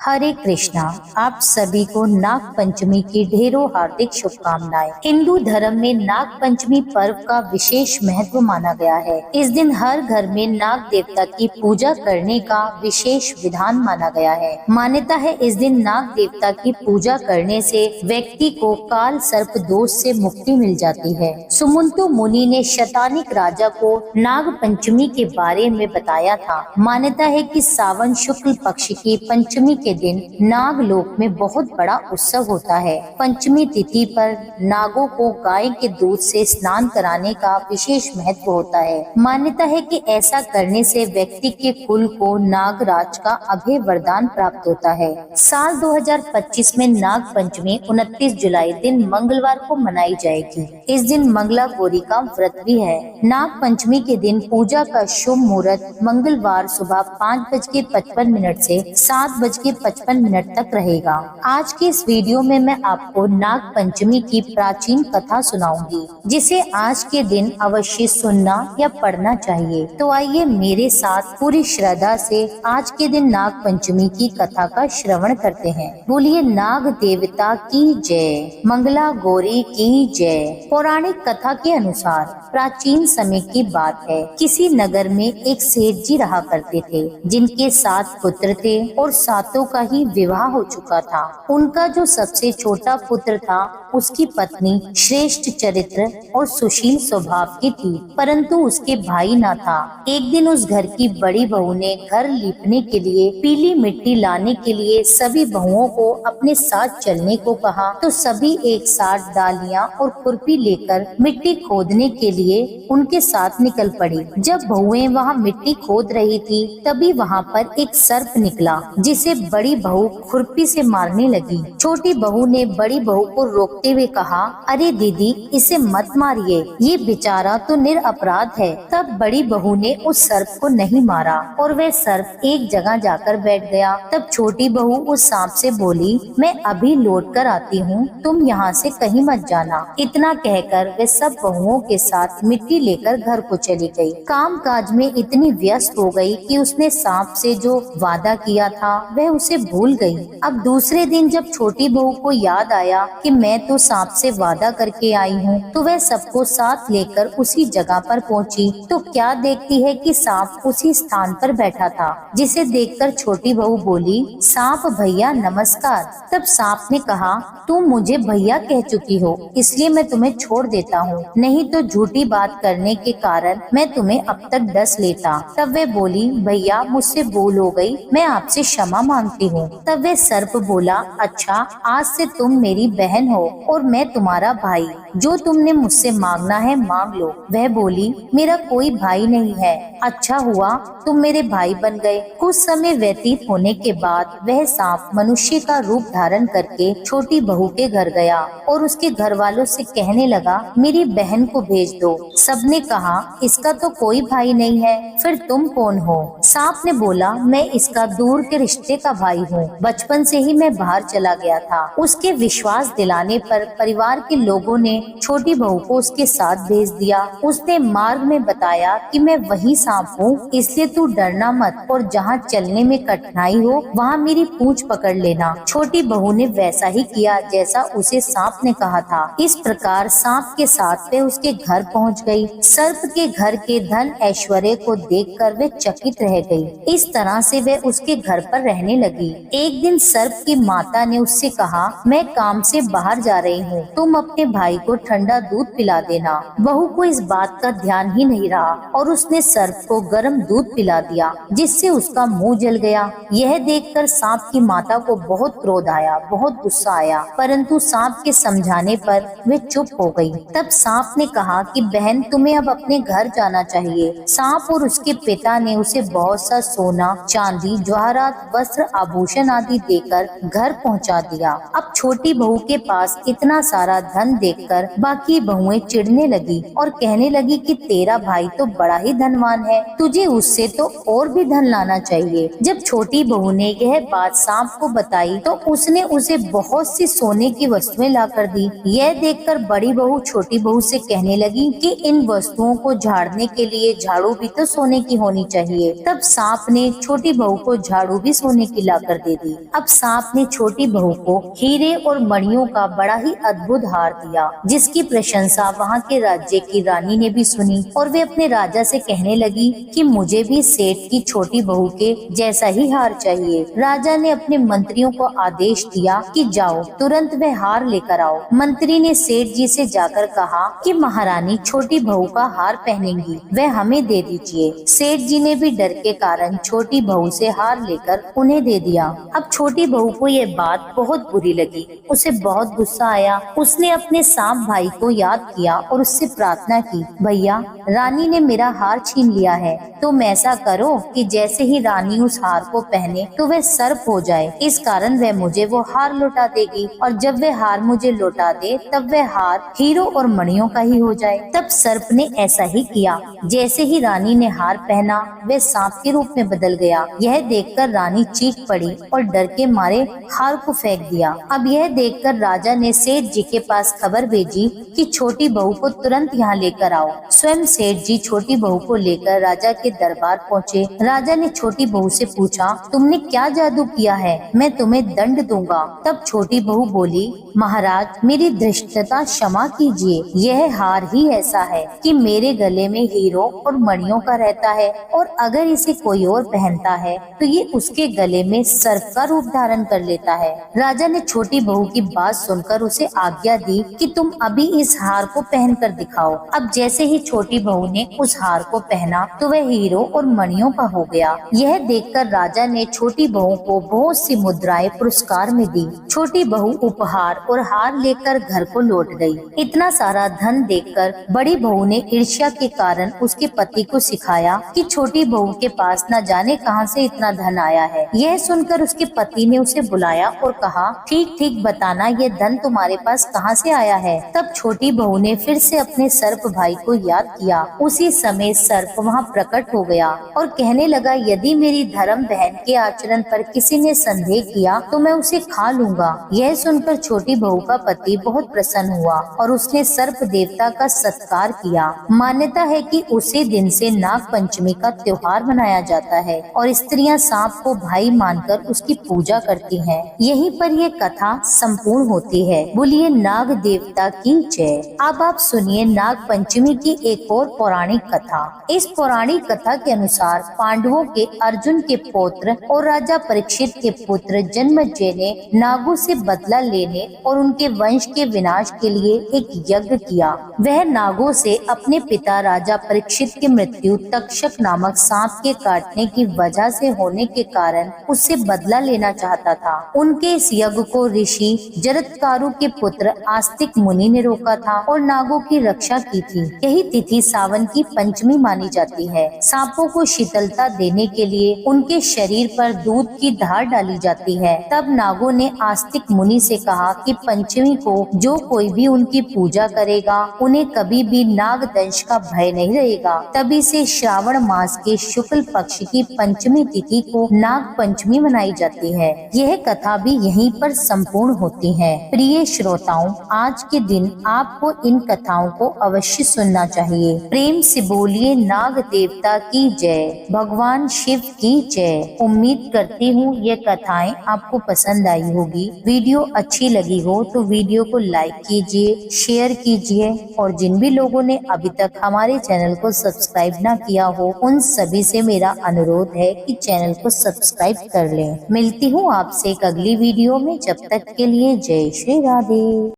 हरे कृष्णा। आप सभी को नाग पंचमी की ढेरों हार्दिक शुभकामनाएं। हिंदू धर्म में नाग पंचमी पर्व का विशेष महत्व माना गया है। इस दिन हर घर में नाग देवता की पूजा करने का विशेष विधान माना गया है। मान्यता है इस दिन नाग देवता की पूजा करने से व्यक्ति को काल सर्प दोष से मुक्ति मिल जाती है। सुमंतु मुनि ने शतानिक राजा को नाग पंचमी के बारे में बताया था। मान्यता है कि सावन शुक्ल पक्ष की पंचमी के दिन नागलोक में बहुत बड़ा उत्सव होता है। पंचमी तिथि पर नागों को गाय के दूध से स्नान कराने का विशेष महत्व होता है। मान्यता है कि ऐसा करने से व्यक्ति के कुल को नागराज का अभय वरदान प्राप्त होता है। साल 2025 में नाग पंचमी 29 जुलाई दिन मंगलवार को मनाई जाएगी। इस दिन मंगला गौरी का व्रत भी है। नाग पंचमी के दिन पूजा का शुभ मुहूर्त मंगलवार सुबह 5:55 से 7:55 तक रहेगा। आज के इस वीडियो में मैं आपको नाग पंचमी की प्राचीन कथा सुनाऊंगी, जिसे आज के दिन अवश्य सुनना या पढ़ना चाहिए। तो आइए मेरे साथ पूरी श्रद्धा से आज के दिन नाग पंचमी की कथा का श्रवण करते हैं। बोलिए नाग देवता की जय, मंगला गौरी की जय। पौराणिक कथा के अनुसार प्राचीन समय की बात है। किसी नगर में एक सेठ जी रहा करते थे, जिनके 7 पुत्र थे और 7 का ही विवाह हो चुका था। उनका जो सबसे छोटा पुत्र था, उसकी पत्नी श्रेष्ठ चरित्र और सुशील स्वभाव की थी, परंतु उसके भाई न था। एक दिन उस घर की बड़ी बहू ने घर लीपने के लिए पीली मिट्टी लाने के लिए सभी बहुओं को अपने साथ चलने को कहा, तो सभी एक साथ डालियां और खुरपी लेकर मिट्टी खोदने के लिए उनके साथ निकल पड़ी। जब बहुएं वहां मिट्टी खोद रही थी, तभी वहां पर एक सर्प निकला, जिसे बड़ी बहू खुरपी से मारने लगी। छोटी बहू ने बड़ी बहू को रोकते हुए कहा, अरे दीदी, इसे मत मारिए, ये बेचारा तो निरपराध है। तब बड़ी बहू ने उस सर्प को नहीं मारा और वह सर्प एक जगह जाकर बैठ गया। तब छोटी बहू उस सांप से बोली, मैं अभी लौट कर आती हूँ, तुम यहाँ से कहीं मत जाना। इतना कहकर वे सब बहुओं के साथ मिट्टी लेकर घर को चली गई। काम काज में इतनी व्यस्त हो गई कि उसने सांप से जो वादा किया था वह उसे भूल गई। अब दूसरे दिन जब छोटी बहू को याद आया कि मैं तो सांप से वादा करके आई हूँ, तो वह सबको साथ लेकर उसी जगह पर पहुँची, तो क्या देखती है कि सांप उसी स्थान पर बैठा था, जिसे देखकर छोटी बहू बोली, सांप भैया नमस्कार। तब सांप ने कहा, तुम मुझे भैया कह चुकी हो, इसलिए मैं तुम्हें छोड़ देता हूँ, नहीं तो झूठी बात करने के कारण मैं तुम्हें अब तक डस लेता। तब वे बोली, भैया मुझसे भूल हो गई, मैं आपसे क्षमा मांगती हूँ। तब वे सर्प बोला, अच्छा, आज से तुम मेरी बहन हो और मैं तुम्हारा भाई, जो तुमने मुझसे मांगना है मांग लो। वह बोली, मेरा कोई भाई नहीं है। अच्छा हुआ तुम मेरे भाई बन गए। कुछ समय व्यतीत होने के बाद वह सांप मनुष्य का रूप धारण करके छोटी बहू के घर गया और उसके घर वालों से कहने लगा, मेरी बहन को भेज दो। सबने कहा, इसका तो कोई भाई नहीं है, फिर तुम कौन हो? सांप ने बोला, मैं इसका दूर के रिश्ते का भाई हूँ, बचपन से ही मैं बाहर चला गया था। उसके विश्वास दिलाने पर परिवार के लोगों ने छोटी बहू को उसके साथ भेज दिया। उसने मार्ग में बताया कि मैं वही सांप हूँ, इसलिए तू डरना मत और जहाँ चलने में कठिनाई हो वहाँ मेरी पूंछ पकड़ लेना। छोटी बहू ने वैसा ही किया जैसा उसे सांप ने कहा था। इस प्रकार सांप के साथ वे उसके घर पहुँच गई। सर्प के घर के धन ऐश्वर्य को देखकर वे चकित रह गई। इस तरह से वे उसके घर पर रहने लगी। एक दिन सर्प की माता ने उससे कहा, मैं काम से बाहर जा रही हूँ, तुम अपने भाई को ठंडा दूध पिला देना। बहू को इस बात का ध्यान ही नहीं रहा और उसने सर्प को गर्म दूध पिला दिया, जिससे उसका मुंह जल गया। यह देखकर सांप की माता को बहुत क्रोध आया, बहुत गुस्सा आया, परंतु सांप के समझाने पर वे चुप हो गई। तब सांप ने कहा कि बहन, तुम्हें अब अपने घर जाना चाहिए। सांप और उसके पिता ने उसे बहुत सा सोना, चांदी, जवाहरात, वस्त्र, आभूषण आदि देकर घर पहुंचा दिया। अब छोटी बहू के पास इतना सारा धन देखकर बाकी बहुएं चिढ़ने लगी और कहने लगी कि तेरा भाई तो बड़ा ही धनवान है, तुझे उससे तो और भी धन लाना चाहिए। जब छोटी बहू ने यह बात सांप को बताई तो उसने उसे बहुत सी सोने की वस्तुएं ला कर दी। यह देखकर बड़ी बहू छोटी बहू से कहने लगी कि इन वस्तुओं को झाड़ने के लिए झाड़ू भी तो सोने की होनी चाहिए। तब सांप ने छोटी बहू को झाड़ू भी सोने की लाकर दे दी। अब सांप ने छोटी बहू को हीरे और मणियों का बड़ा ही अद्भुत हार दिया, जिसकी प्रशंसा वहाँ के राज्य की रानी ने भी सुनी और वे अपने राजा से कहने लगी कि मुझे भी सेठ की छोटी बहू के जैसा ही हार चाहिए। राजा ने अपने मंत्रियों को आदेश दिया कि जाओ तुरंत वह हार लेकर आओ। मंत्री ने सेठ जी से जाकर कहा कि महारानी छोटी बहू का हार पहनेंगी, वह हमें दे दीजिए। सेठ जी ने भी डर के कारण छोटी बहू से हार लेकर उन्हें दे दिया। अब छोटी बहू को ये बात बहुत बुरी लगी, उसे बहुत गुस्सा आया। उसने अपने सांप भाई को याद किया और उससे प्रार्थना की, भैया रानी ने मेरा हार छीन लिया है, तुम ऐसा करो कि जैसे ही रानी उस हार को पहने तो वह सर्प हो जाए, इस कारण वह मुझे वो हार लौटा देगी और जब वह हार मुझे लौटा दे तब वह हार हीरो और मणियों का ही हो जाए। तब सर्प ने ऐसा ही किया। जैसे ही रानी ने हार पहना वह सांप के रूप में बदल गया। यह देखकर रानी चीख पड़ी और डर के मारे हार को फेंक दिया। अब यह देखकर राजा ने सेठ जी के पास खबर भेजी कि छोटी बहू को तुरंत यहाँ लेकर आओ। स्वयं सेठ जी छोटी बहू को लेकर राजा के दरबार पहुँचे। राजा ने छोटी बहू से पूछा, तुमने क्या जादू किया है, मैं तुम्हें दंड दूंगा। तब छोटी बहू बोली, महाराज मेरी धृष्टता क्षमा कीजिए, यह हार ही ऐसा है कि मेरे गले में हीरो और मणियों का रहता है और अगर इसे कोई और पहनता है तो ये उसके गले में सर्प का रूप धारण कर लेता है। राजा ने छोटी बहू की बात सुनकर उसे आज्ञा दी कि तुम अभी इस हार को पहन कर दिखाओ। अब जैसे ही छोटी बहू ने उस हार को पहना तो वह हीरो और मणियों का हो गया। यह देखकर राजा ने छोटी बहू को बहुत सी मुद्राएं पुरस्कार में दी। छोटी बहू उपहार और हार लेकर घर को लौट गई। इतना सारा धन देखकर बड़ी बहू ने ईर्ष्या के कारण उसके पति को सिखाया कि छोटी बहू के पास न जाने कहां से इतना धन आया है। यह सुनकर उसके पति ने उसे बुलाया और कहा, ठीक ठीक बताना ये धन तुम्हारे पास कहां से आया है। तब छोटी बहू ने फिर से अपने सर्प भाई को याद किया। उसी समय सर्प वहां प्रकट हो गया और कहने लगा, यदि मेरी धर्म बहन के आचरण पर किसी ने संदेह किया तो मैं उसे खा लूंगा। यह सुनकर छोटी बहू का पति बहुत प्रसन्न हुआ और उसने सर्प देवता का सत्कार किया। मान्यता है कि उसी दिन से नाग पंचमी का त्योहार मनाया जाता है और स्त्रियां सांप को भाई मानकर उसकी पूजा करती हैं। यहीं पर ये कथा संपूर्ण होती है। बोलिए नाग देवता की जय। अब आप सुनिए नाग पंचमी की एक और पौराणिक कथा। इस पौराणिक कथा के अनुसार पांडवों के अर्जुन के पौत्र और राजा परीक्षित के पुत्र जन्मेजय ने नागों से बदला लेने और उनके वंश के विनाश के लिए एक यज्ञ किया। वह नागों से अपने पिता राजा परीक्षित की मृत्यु तक्षक नामक सांप के काटने की वजह से होने के कारण उससे बदला लेना चाहता था। उनके इस यज्ञ को ऋषि जरत्कारु के पुत्र आस्तिक मुनि ने रोका था और नागों की रक्षा की थी। यही तिथि सावन की पंचमी मानी जाती है। सांपों को शीतलता देने के लिए उनके शरीर पर दूध की धार डाली जाती है। तब नागों ने आस्तिक मुनि से कहा कि पंचमी को जो कोई भी उनकी पूजा करेगा उन्हें कभी भी नाग दंश का भय नहीं रहेगा। तभी से श्रावण मास के शुक्ल पक्ष की पंचमी तिथि को नाग पंचमी मनाई जाती है। यह कथा भी यहीं पर संपूर्ण होती है। प्रिय श्रोताओं, आज के दिन आपको इन कथाओं को अवश्य सुनना चाहिए। प्रेम से बोलिए नाग देवता की जय, भगवान शिव की जय। उम्मीद करती हूँ ये कथाएं आपको पसंद आई होगी। वीडियो अच्छी लगी हो तो वीडियो को लाइक कीजिए, शेयर कीजिए और जिन भी लोगों ने अभी तक हमारे चैनल को सब्सक्राइब ना किया हो उन सभी से मेरा अनुरोध है कि चैनल को सब्सक्राइब कर लें। मिलती हूँ आपसे एक अगली वीडियो में, जब तक के लिए जय श्री राधे।